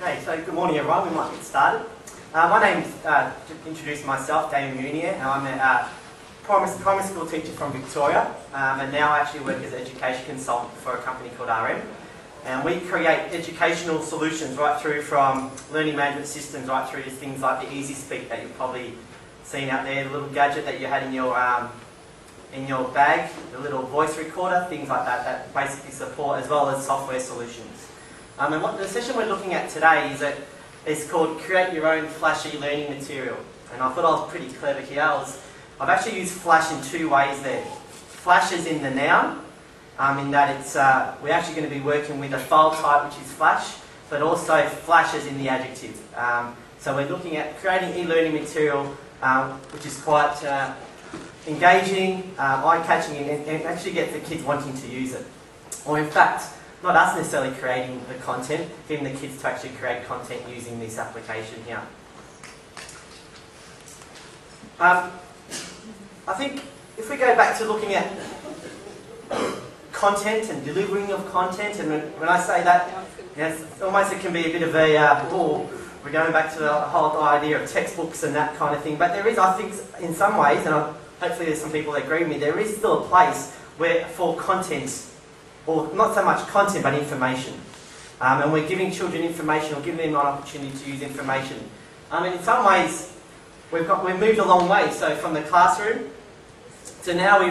Okay, so good morning everyone, we might get started. My name's, to introduce myself, Damien Meunier, and I'm a primary school teacher from Victoria, and now I actually work as an education consultant for a company called RM. And we create educational solutions right through from learning management systems right through to things like the Easy Speak that you've probably seen out there, the little gadget that you had in your bag, the little voice recorder, things like that, that basically support, as well as software solutions. And what the session we're looking at today is called Create Your Own Flash e-learning material. And I thought I was pretty clever here. I've actually used Flash in two ways there. Flash is in the noun, in that it's, we're actually going to be working with a file type which is Flash, but also Flash is in the adjective. So we're looking at creating e-learning material which is quite engaging, eye-catching, and actually get the kids wanting to use it. Or in fact, not us necessarily creating the content, getting the kids to actually create content using this application here. I think if we go back to looking at content and delivering of content, and when I say that, yes, almost it can be a bit of a, we're going back to the whole idea of textbooks and that kind of thing, but there is, I think, in some ways, and hopefully there's some people that agree with me, there is still a place where for content, or not so much content, but information. And we're giving children information, or giving them an opportunity to use information. And in some ways, we've moved a long way. So from the classroom to now,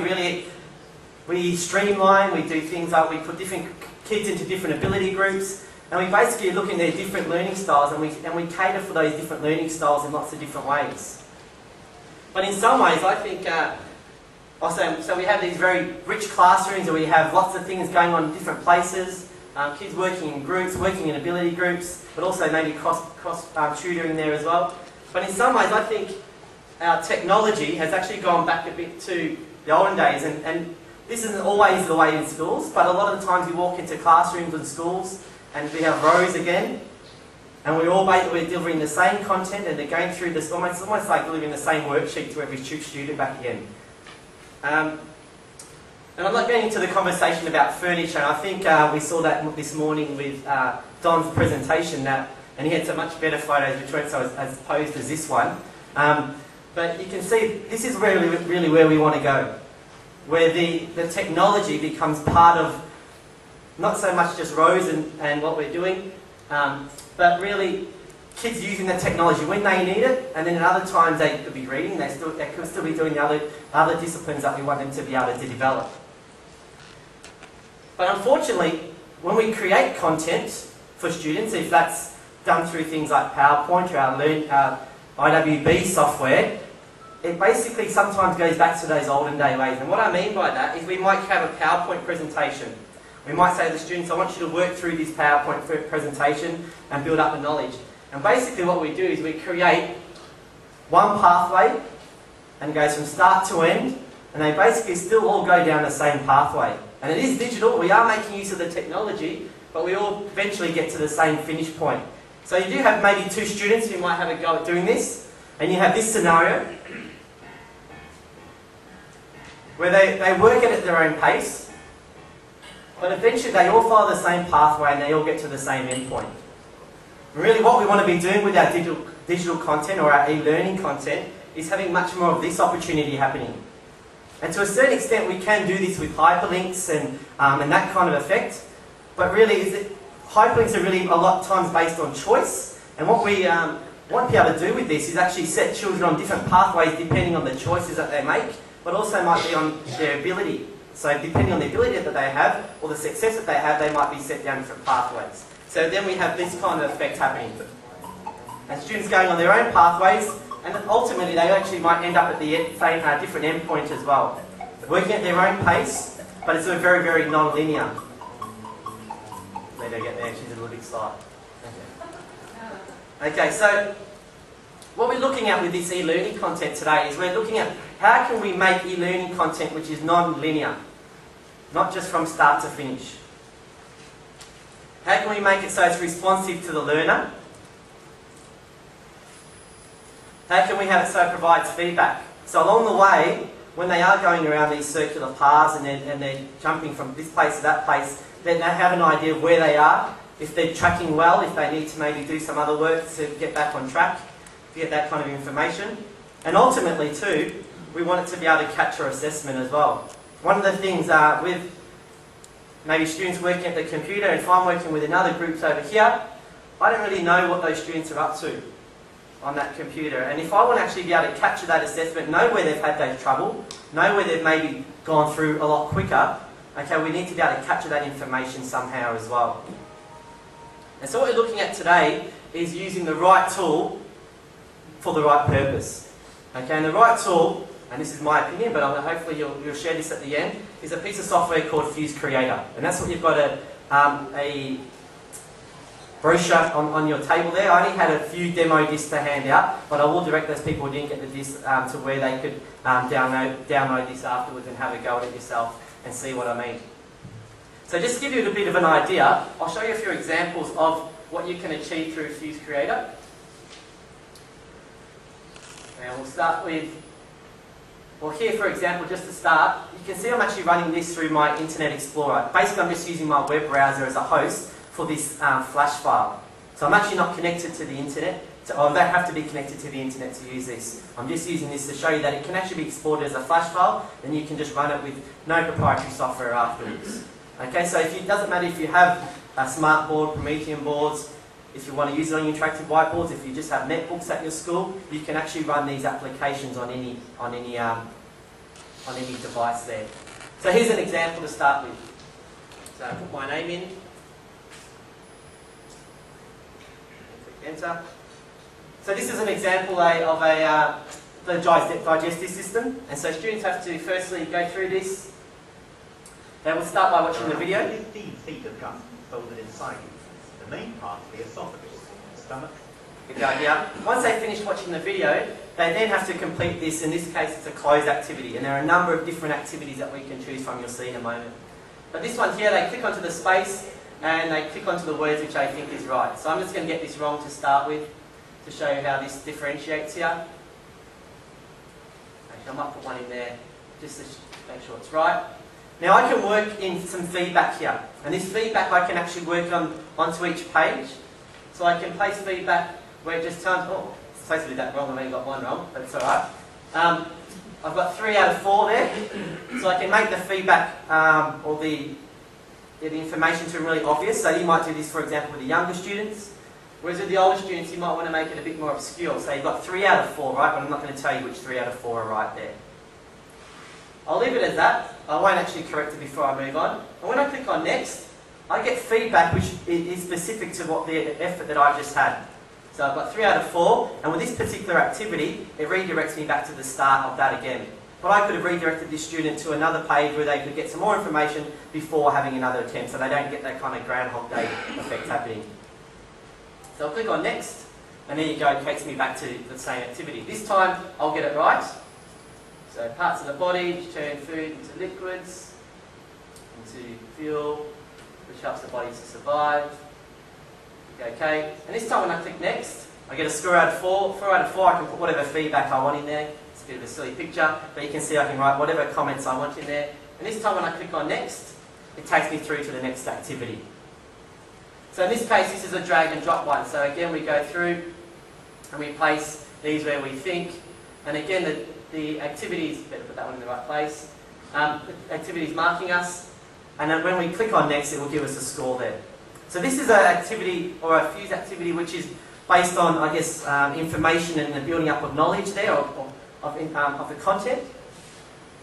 we streamline. We do things like we put different kids into different ability groups, and we basically look in their different learning styles, and we cater for those different learning styles in lots of different ways. But in some ways, I think. So we have these very rich classrooms where we have lots of things going on in different places, kids working in groups, working in ability groups, but also maybe cross tutoring there as well. But in some ways I think our technology has actually gone back a bit to the olden days, and this isn't always the way in schools, but a lot of the times you walk into classrooms and schools and we have rows again, and we're delivering the same content, and they're going through this almost like delivering the same worksheet to every student back again. And I'm not getting into the conversation about furniture, and I think we saw that this morning with Don's presentation, and he had some much better photos which weren't so as posed as this one. But you can see this is really where we want to go, where the technology becomes part of not so much just rows and what we're doing, but really kids using the technology when they need it, and then at other times they could be reading, they could still be doing the other disciplines that we want them to be able to develop. But unfortunately, when we create content for students, if that's done through things like PowerPoint or our IWB software, it basically sometimes goes back to those olden day ways. And what I mean by that is we might have a PowerPoint presentation. We might say to the students, I want you to work through this PowerPoint presentation and build up the knowledge. And basically what we do is we create one pathway, and it goes from start to end, and they basically still all go down the same pathway. And it is digital, we are making use of the technology, but we all eventually get to the same finish point. So you do have maybe two students who might have a go at doing this, and you have this scenario, where they work at their own pace, but eventually they all follow the same pathway and they all get to the same endpoint. Really what we want to be doing with our digital content or our e-learning content is having much more of this opportunity happening. And to a certain extent we can do this with hyperlinks and that kind of effect, but really hyperlinks are really a lot of times based on choice, and what we want to be able to do with this is actually set children on different pathways depending on the choices that they make, but also might be on their ability. So depending on the ability that they have or the success that they have, they might be set down different pathways. So then we have this kind of effect happening. And students going on their own pathways, and ultimately they actually might end up at the same different endpoint as well. Working at their own pace, but it's very non-linear. Maybe I get there, she's a little bit slow. Okay, so what we're looking at with this e-learning content today is we're looking at how can we make e-learning content which is non-linear, not just from start to finish. How can we make it so it's responsive to the learner? How can we have it so it provides feedback? So along the way, when they are going around these circular paths and they're jumping from this place to that place, then they have an idea of where they are, if they're tracking well, if they need to maybe do some other work to get back on track, to get that kind of information. And ultimately too, we want it to be able to capture assessment as well. One of the things with maybe students working at the computer, if I'm working with another groups over here, I don't really know what those students are up to on that computer. And if I want to actually be able to capture that assessment, know where they've had that trouble, know where they've maybe gone through a lot quicker, okay, we need to be able to capture that information somehow as well. And so what we're looking at today is using the right tool for the right purpose. Okay, and the right tool, and this is my opinion, but hopefully you'll share this at the end, is a piece of software called Fuse Creator. And that's what you've got a brochure on your table there. I only had a few demo discs to hand out, but I will direct those people who didn't get the disc to where they could download this afterwards and have a go at it yourself and see what I mean. So just to give you a bit of an idea, I'll show you a few examples of what you can achieve through Fuse Creator. And we'll start with, well here for example, just to start, you can see I'm actually running this through my Internet Explorer. Basically I'm just using my web browser as a host for this flash file. So I'm actually not connected to the internet, I don't have to be connected to the internet to use this. I'm just using this to show you that it can actually be exported as a flash file, and you can just run it with no proprietary software afterwards. Okay, so it doesn't matter if you have a smart board, Promethean boards, if you want to use it on your interactive whiteboards, if you just have netbooks at your school, you can actually run these applications on any device there. So here's an example to start with. So I put my name in, click enter. So this is an example of the digestive system, and so students have to firstly go through this. They will start by watching the video. 15 feet of gut folded inside you. The main part of the esophagus, stomach. Once they finish watching the video, they then have to complete this. In this case, it's a closed activity, and there are a number of different activities that we can choose from. You'll see in a moment. But this one here, they click onto the space and they click onto the words which I think is right. So I'm just going to get this wrong to start with, to show you how this differentiates here. Actually, I might put one in there just to make sure it's right. Now I can work in some feedback here, and this feedback I can actually work onto each page. So I can place feedback where it just turns, oh, it's supposed to be that wrong, I only got one wrong, but it's alright. I've got 3 out of 4 there, so I can make the feedback or the information to really obvious. So you might do this, for example, with the younger students, whereas with the older students you might want to make it a bit more obscure. So you've got 3 out of 4, right, but I'm not going to tell you which 3 out of 4 are right there. I'll leave it as that. I won't actually correct it before I move on. And when I click on next, I get feedback which is specific to what the effort that I've just had. So I've got 3 out of 4, and with this particular activity, it redirects me back to the start of that again. But I could have redirected this student to another page where they could get some more information before having another attempt, so they don't get that kind of Groundhog Day effect happening. So I'll click on next, and there you go, it takes me back to the same activity. This time, I'll get it right. So parts of the body, turn food into liquids, into fuel, which helps the body to survive. Okay, and this time when I click next, I get a score out of 4. 4 out of 4, I can put whatever feedback I want in there. It's a bit of a silly picture, but you can see I can write whatever comments I want in there. And this time when I click on next, it takes me through to the next activity. So in this case, this is a drag and drop one. So again, we go through and we place these where we think. And again, the activities, better put that one in the right place, the activities marking us. And then when we click on next, it will give us a score there. So this is an activity, or a Fuse activity, which is based on, I guess, information and the building up of knowledge there, of the content.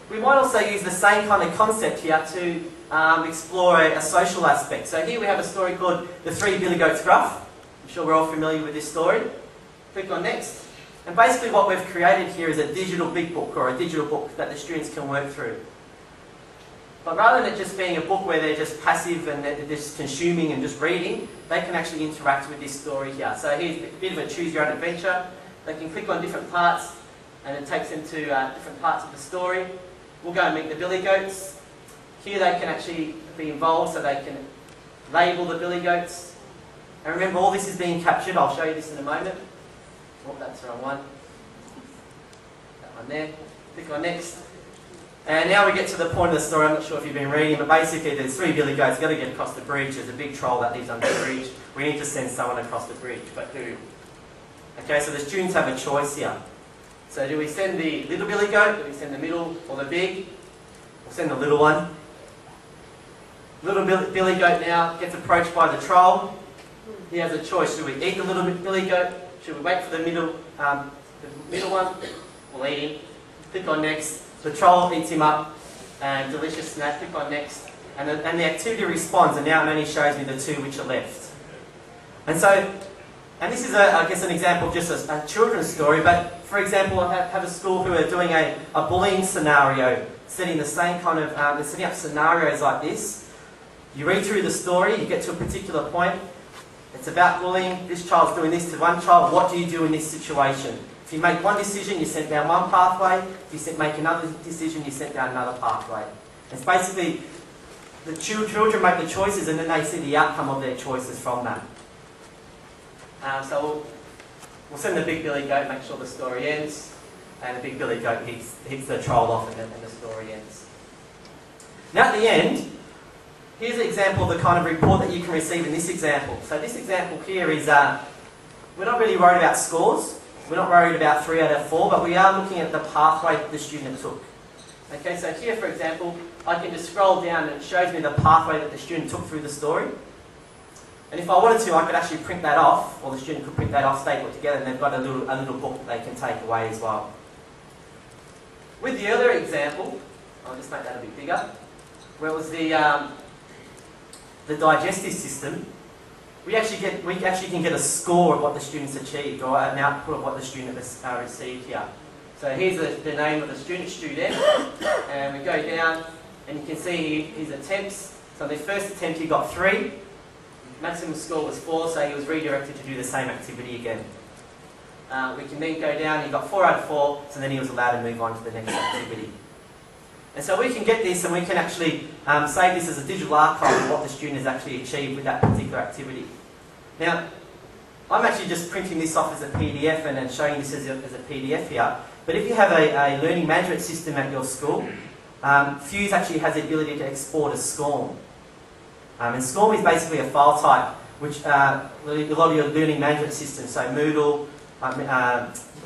We might also use the same kind of concept here to explore a social aspect. So here we have a story called The 3 Billy Goats Gruff. I'm sure we're all familiar with this story. Click on next. And basically what we've created here is a digital big book, or a digital book that the students can work through. But rather than it just being a book where they're just passive and they're just consuming and just reading, they can actually interact with this story here. So here's a bit of a choose your own adventure. They can click on different parts and it takes them to different parts of the story. We'll go and meet the billy goats. Here they can actually be involved, so they can label the billy goats. And remember, all this is being captured. I'll show you this in a moment. Oh, that's the wrong one. That one there. Click on next. And now we get to the point of the story. I'm not sure if you've been reading, but basically there's 3 billy goats got to get across the bridge. There's a big troll that lives under the bridge. We need to send someone across the bridge, but who? Okay, so the students have a choice here. So do we send the little billy goat, do we send the middle, or the big? We'll send the little one. Little billy goat now gets approached by the troll. He has a choice. Should we eat the little billy goat? Should we wait for the middle one? We'll eat him. Click on next. The troll eats him up. And delicious snack. Click on next. And the activity responds, and now it only shows me the 2 which are left. And so, and this is, I guess, an example of just a children's story, but for example, I have a school who are doing a bullying scenario, setting the same kind of, they're setting up scenarios like this. You read through the story, you get to a particular point, it's about bullying, this child's doing this to one child, what do you do in this situation? If you make one decision, you sent down one pathway, if you make another decision, you sent down another pathway. It's basically, the children make the choices and then they see the outcome of their choices from that. So we'll send the big billy goat, make sure the story ends, and the big billy goat hits the troll off and the story ends. Now at the end, here's an example of the kind of report that you can receive in this example. So this example here is, we're not really worried about scores, we're not worried about 3 out of 4, but we are looking at the pathway that the student took. Okay, so here for example, I can just scroll down and it shows me the pathway that the student took through the story. And if I wanted to, I could actually print that off, or the student could print that off, staple it together, and they've got a little book that they can take away as well. With the other example, I'll just make that a bit bigger, where it was the digestive system, we actually can get a score of what the students achieved, or an output of what the student received here. So here's the name of the student, and we go down, and you can see his attempts. So the first attempt he got 3. Maximum score was 4, so he was redirected to do the same activity again. We can then go down, he got 4 out of 4, so then he was allowed to move on to the next activity. And so we can get this and we can actually save this as a digital archive of what the student has actually achieved with that particular activity. Now, I'm actually just printing this off as a PDF and then showing this as a PDF here, but if you have a learning management system at your school, Fuse actually has the ability to export a SCORM. And SCORM is basically a file type, which a lot of your learning management systems, so Moodle,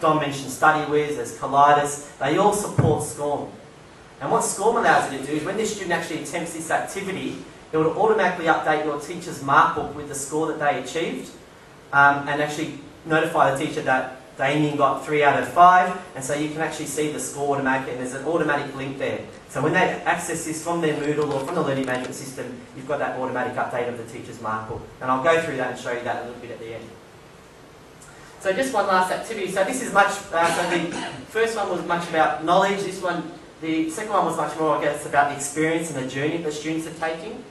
Dom mentioned StudyWiz, there's Collidus, they all support SCORM. And what SCORM allows you to do is when the student actually attempts this activity, it will automatically update your teacher's mark book with the score that they achieved, and actually notify the teacher that Damien got 3 out of 5, and so you can actually see the score automatically, and there's an automatic link there. So when they access this from their Moodle or from the learning management system, you've got that automatic update of the teacher's mark book. And I'll go through that and show you that a little bit at the end. So just one last activity. So this is much, so the first one was much about knowledge. The second one was much more, I guess, about the experience and the journey the students are taking.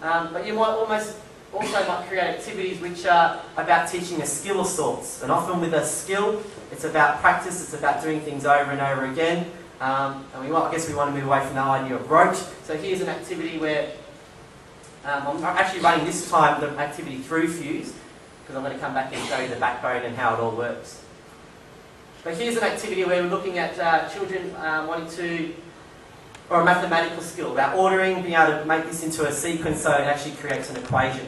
But you might also might create activities which are about teaching a skill of sorts. And often with a skill, it's about practice, it's about doing things over and over again. And I guess we want to move away from the idea of rote. So here's an activity where I'm actually running this time the activity through Fuse, because I'm going to come back and show you the backbone and how it all works. But here's an activity where we're looking at children wanting to, or a mathematical skill, about ordering, being able to make this into a sequence so it actually creates an equation.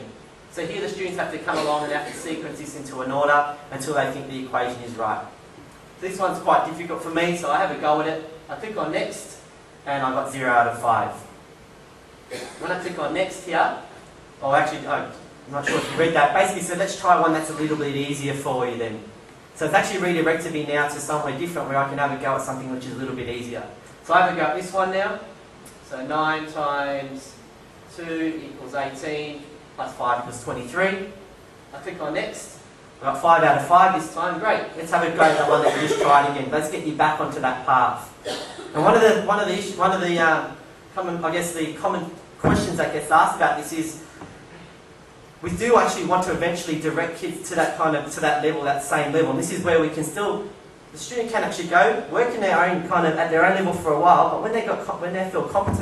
So here the students have to come along and have to sequence this into an order until they think the equation is right. This one's quite difficult for me, so I have a go at it. I click on next, and I got 0 out of 5. When I click on next here, I'm not sure if you read that, basically said let's try one that's a little bit easier for you then. So it's actually redirected me now to somewhere different where I can have a go at something which is a little bit easier. So I have a go at this one now. So 9 times 2 equals 18, plus 5 equals 23. I click on next. I got 5 out of 5 this time. Great. Let's have a go at that one that we just tried again. Let's get you back onto that path. And one of the common questions that gets asked about this is, we do actually want to eventually direct kids to that level, that same level. And this is where we can still, the student can actually go, work in their own at their own level for a while, but when they feel competent